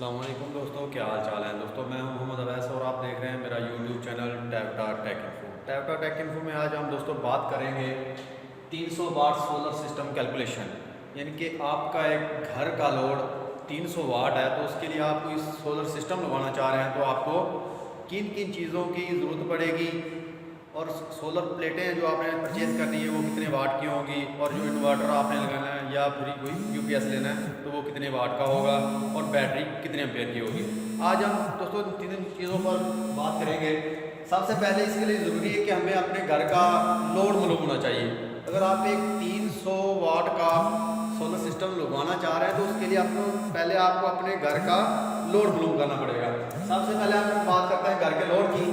अस्सलाम वालेकुम दोस्तों, क्या हाल चाल है दोस्तों। मैं हूं मोहम्मद अवैस और आप देख रहे हैं मेरा यूट्यूब चैनल टैपटा टेक इन्फो। टैपटा टेक इन्फो में आज हम दोस्तों बात करेंगे 300 वाट सोलर सिस्टम कैलकुलेशन। यानी कि आपका एक घर का लोड 300 वाट है, तो उसके लिए आप कोई सोलर सिस्टम लगवाना चाह रहे हैं तो आपको किन किन चीज़ों की ज़रूरत पड़ेगी और सोलर प्लेटें जो आपने परचेज़ करनी है वो कितने वाट की होंगी, और जो इन्वर्टर आपने लगाना है या फिर कोई यूपीएस लेना है तो वो कितने वाट का होगा, और बैटरी कितने एम्पेयर की होगी। आज हम दोस्तों तीन चीज़ों पर बात करेंगे। सबसे पहले इसके लिए ज़रूरी है कि हमें अपने घर का लोड मालूम होना चाहिए। अगर आप एक 300 वाट का सोलर सिस्टम लगवाना चाह रहे हैं तो उसके लिए आपको अपने घर का लोड मालूम करना पड़ेगा। सबसे पहले हम बात करते हैं घर के लोड की।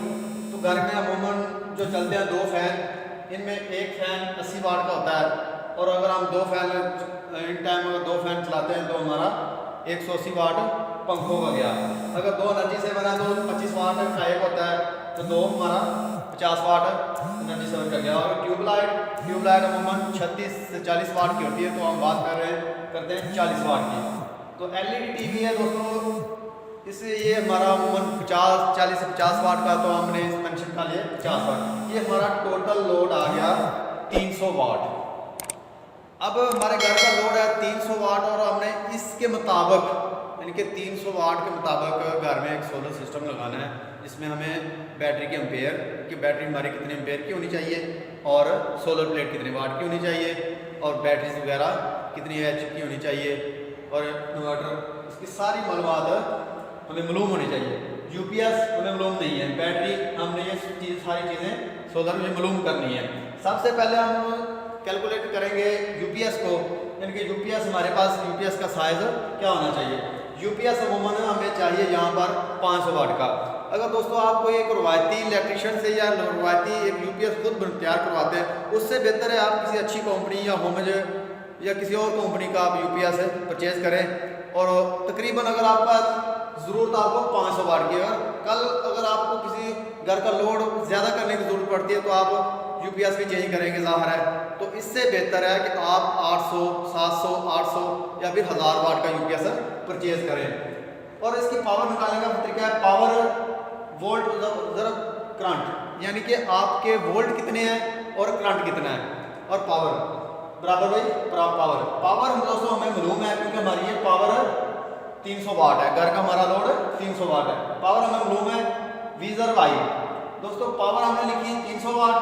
तो घर में अमूमन जो चलते हैं 2 फैन, इनमें एक फ़ैन 80 वाट का होता है, और अगर हम 2 फैन इन टाइम अगर 2 फैन चलाते हैं तो हमारा 180 वाट पंखों का गया। अगर 2 एनर्जी से बना तो 25 वाट का एक होता है, तो 2 हमारा 50 वाट एनर्जी से का गया। और ट्यूबलाइट अमूमन 36 से 40 वाट की होती है, तो हम बात करते हैं 40 वाट की। तो एलईडी टीवी है दोस्तों, इससे ये हमारा अमूमन 40 से 50 वाट का, तो हमने इस मेंशन का लिए 50 वाट। ये हमारा टोटल लोड आ गया 300 वाट। अब हमारे घर का लोड है 300 वाट, और हमने इसके मुताबिक यानी कि 300 वाट के मुताबिक घर में एक सोलर सिस्टम लगाना है, जिसमें हमें बैटरी के एम्पेयर कि बैटरी हमारी कितने एम्पेयर की होनी चाहिए, और सोलर प्लेट कितने वाट की होनी चाहिए, और बैटरीज वगैरह कितनी एच की होनी चाहिए, और इन्वर्टर, इसकी सारी मालूमात हमें मालूम होनी चाहिए। यूपीएस हमें मालूम नहीं है, बैटरी हमने ये सारी चीज़ें सोलर में मालूम करनी है। सबसे पहले हम कैलकुलेट करेंगे यूपीएस को, यानी कि यूपीएस हमारे पास यूपीएस का साइज क्या होना चाहिए। यूपीएस अमूमन हमें चाहिए यहाँ पर 500 वाट का। अगर दोस्तों आप कोई एक रवायती इलेक्ट्रिशियन से या रवायती एक यूपीएस खुद तैयार करवाते हैं, उससे बेहतर है आप किसी अच्छी कंपनी या होमज या किसी और कंपनी का आप यूपीएस परचेज़ करें। और तकरीबन अगर आपका ज़रूरत आपको 500 वाट की है, कल अगर आपको किसी घर का लोड ज़्यादा करने की ज़रूरत पड़ती है तो आप यूपीएस भी चेंज करेंगे, ज़ाहिर है। तो इससे बेहतर है कि आप 800, 700, 800 या फिर 1000 वाट का यूपीएस परचेज़ करें। और इसकी पावर निकालने का तरीका है पावर वोल्ट ज़रा करंट, यानी कि आपके वोल्ट कितने हैं और करंट कितना है, और पावर बराबर भाई पावर हम दोस्तों हमें मालूम है, क्योंकि हमारी ये पावर 300 वाट है, घर का हमारा लोड 300 वाट है। पावर हमें मालूम है वीजर वाई। दोस्तों पावर हमने लिखी 300 वाट,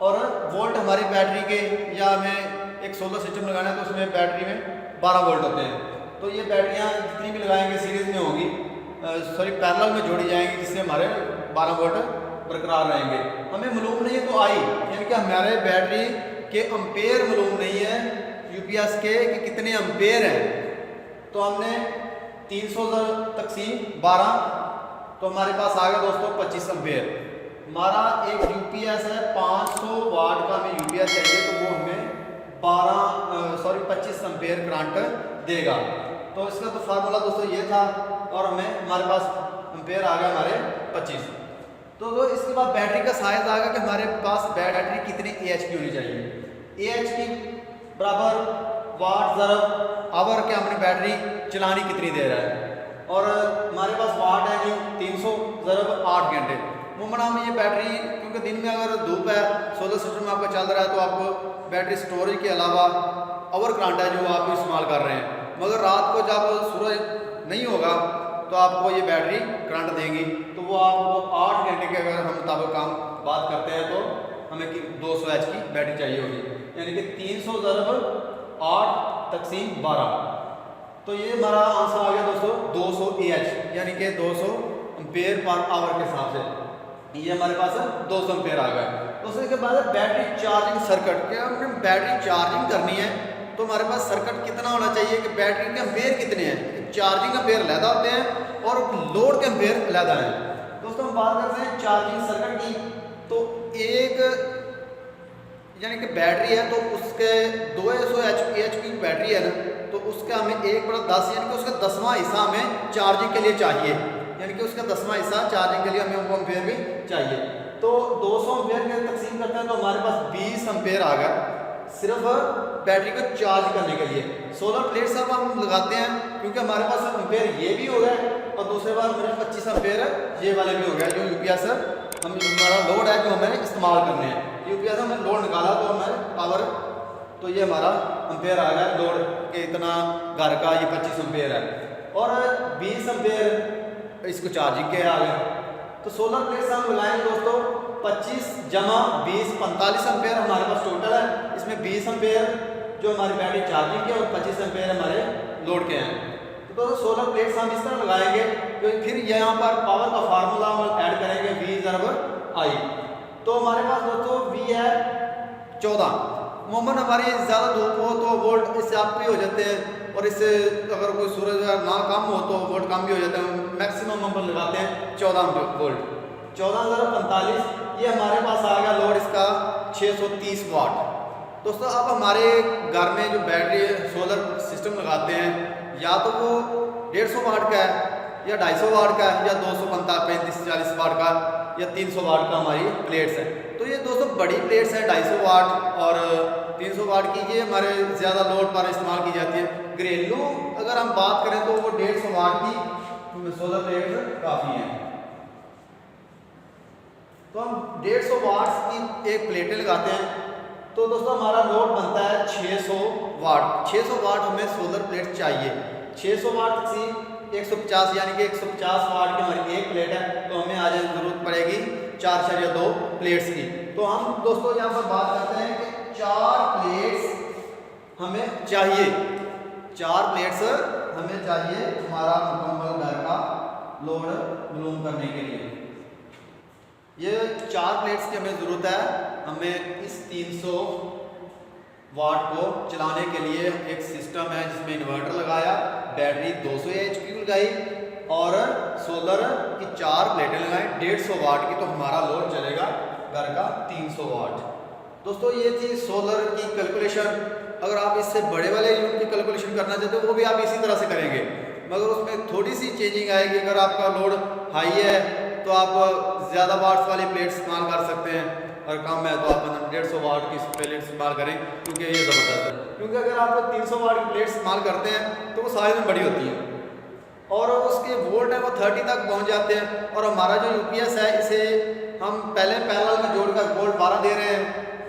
और वोल्ट हमारी बैटरी के, या हमें एक सोलर सिस्टम लगाना है तो उसमें बैटरी में 12 वोल्ट होते हैं। तो ये बैटरियाँ जितनी भी लगाएंगे सीरीज में होंगी, पैरेलल में जोड़ी जाएंगी, जिससे हमारे 12 वोल्ट बरकरार रहेंगे। हमें मालूम नहीं है तो आई, यानी कि हमारे बैटरी के एम्पेयर मालूम नहीं है यूपीएस के कि कितने एम्पेयर हैं। तो हमने 300 तकसीम 12, तो हमारे पास आ गया दोस्तों 25 एम्पेयर। हमारा एक यूपीएस है 500 वाट का, हमें यूपीएस चाहिए तो वो हमें 25 एम्पेयर करंट देगा। तो इसका तो फार्मूला दोस्तों ये था, और हमारे पास एम्पेयर आ गया हमारे 25। तो इसके बाद बैटरी का साइज आ गया कि हमारे पास बैटरी कितनी एएच की होनी चाहिए। एएच की बराबर वाट ज़रब आवर के हमने बैटरी चलानी कितनी देर है, और हमारे पास वाट है जी 300 ज़रब 8 घंटे। मुमना में ये बैटरी, क्योंकि दिन में अगर धूप है सोलर सिस्टम आपका चल रहा है तो आपको बैटरी स्टोरेज के अलावा ओवर करंट है जो आप इस्तेमाल कर रहे हैं, मगर रात को जब सूरज नहीं होगा तो आपको ये बैटरी करंट देगी। तो वो आपको 8 घंटे के अगर हम मुताबिक काम बात करते हैं तो हमें 200 एच की बैटरी चाहिए होगी, यानी कि 300 ज़रब 8 तकसीम 12। तो ये हमारा आंसर आ गया दोस्तों 200 एएच, यानी कि 200 एम्पेयर पर आवर के हिसाब से ये हमारे पास 200 एम्पेयर आ गया। तो उसके बाद बैटरी चार्जिंग सर्किट, क्या हमने बैटरी चार्जिंग करनी है तो हमारे पास सर्किट कितना होना चाहिए कि बैटरी के एम्पेयर कितने हैं। चार्जिंग एम्पेयर अलहदा होते हैं और लोड के एम्पेयर अलहदा हैं। दोस्तों हम बात करते हैं चार्जिंग सर्किट की। तो एक यानी कि बैटरी है तो उसके 200 एच की बैटरी है ना, तो उसका हमें 1/10 यानी कि उसका 10वां हिस्सा हमें चार्जिंग के लिए चाहिए, यानी कि उसका 10वां हिस्सा चार्जिंग के लिए हमें वो एम्पेयर भी चाहिए। तो 200 एम्पेयर के तकसीम करते हैं तो हमारे पास 20 एम्पेयर आ गया। सिर्फ बैटरी को चार्ज करने के लिए। सोलर प्लेट्स अब हम लगाते हैं क्योंकि हमारे पास एम्पेयर ये भी हो गया और दूसरे बार मेरे 25 एम्पेयर ये वाले भी हो गया, जो यूपीएस हम हमारा लोड है जो हमें इस्तेमाल करने हैं। यूपीएस हमने लोड निकाला तो हमें पावर, तो ये हमारा एम्पेयर आ गया लोड के इतना घर का, ये 25 एम्पेयर है और 20 एम्पेयर इसको चार्जिंग के आ गए। तो सोलर प्लेट्स हम लगाएंगे दोस्तों 25 जमा 20 45 एम्पेयर हमारे पास टोटल है। इसमें 20 एम्पेयर जो हमारी बैटरी चार्जिंग के और 25 एम्पेयर हमारे लोड के हैं। तो दोस्तों सोलर प्लेट्स हम इस तरह लगाएंगे तो फिर यहाँ पर पावर का फार्मूला हम ऐड करेंगे V = I। तो हमारे पास दोस्तों V है 14। मोमन हमारी ज़्यादा धूप हो तो वोल्ट इससे आप भी हो जाते हैं और इससे अगर कोई सूरज ना कम हो तो वोल्ट कम भी हो जाते हैं। मैक्सिमम हम लगाते हैं 14 वोल्ट। 14,45 ये हमारे पास आ गया लोड इसका 630 वाट। दोस्तों अब हमारे घर में जो बैटरी सोलर सिस्टम लगाते हैं या तो वो 150 वाट का है या 250 वाट का है या 235-40 वाट का या 300 वाट का हमारी प्लेट्स है। तो ये दोस्तों बड़ी प्लेट्स हैं 250 वाट और 300 वाट की, ये हमारे ज़्यादा लोड पर इस्तेमाल की जाती है। घरेलू अगर हम बात करें तो वो 150 वाट की सोलर प्लेट्स काफ़ी हैं। तो हम 150 वाट की एक प्लेटें लगाते हैं तो दोस्तों हमारा लोड बनता है 600 वाट। 600 वाट हमें सोलर प्लेट चाहिए। 600 वाट से 150 यानी कि 150 वाट की हमारी एक प्लेट है तो हमें आज ज़रूरत पड़ेगी 4.2 प्लेट्स की। तो हम दोस्तों यहाँ पर बात करते हैं कि 4 प्लेट्स हमें चाहिए। 4 प्लेट्स हमें चाहिए हमारा मुकम्मल घर का लोड मालूम करने के लिए। ये 4 प्लेट्स की हमें ज़रूरत है। हमें इस 300 वाट को चलाने के लिए एक सिस्टम है जिसमें इन्वर्टर लगाया, बैटरी 200 HP लगाई और सोलर की 4 प्लेटें लगाएं 150 वाट की, तो हमारा लोड चलेगा घर का 300 वाट। दोस्तों ये थी सोलर की कैलकुलेशन। अगर आप इससे बड़े वाले यूनिट की कैलकुलेशन करना चाहते हो वो भी आप इसी तरह से करेंगे, मगर उसमें थोड़ी सी चेंजिंग आएगी। अगर आपका लोड हाई है तो आप ज़्यादा वाट्स वाली प्लेट इस्तेमाल कर सकते हैं और कम है तो आप 150 वाट की प्लेट इस्तेमाल करें क्योंकि ये ज़बरदस्त है। क्योंकि अगर आप 300 वाट की प्लेट इस्तेमाल करते हैं तो वो साइज में बड़ी होती है और उसके वोल्ट है वो 30 तक पहुंच जाते हैं। और हमारा जो यूपीएस है इसे हम पहले पैरेलल में जोड़कर वोल्ट 12 दे रहे हैं,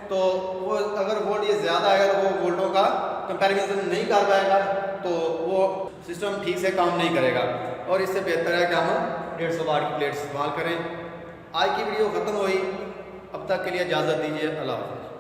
तो वो अगर वोल्ट ये ज़्यादा आएगा तो वो वोल्टों का कंपैरिजन नहीं कर पाएगा, तो वो सिस्टम ठीक से काम नहीं करेगा। और इससे बेहतर है कि हम 150 वाट की प्लेट इस्तेमाल करें। आज की वीडियो ख़त्म हुई, अब तक के लिए इजाज़त दीजिए। अल्लाह हाफ़िज़।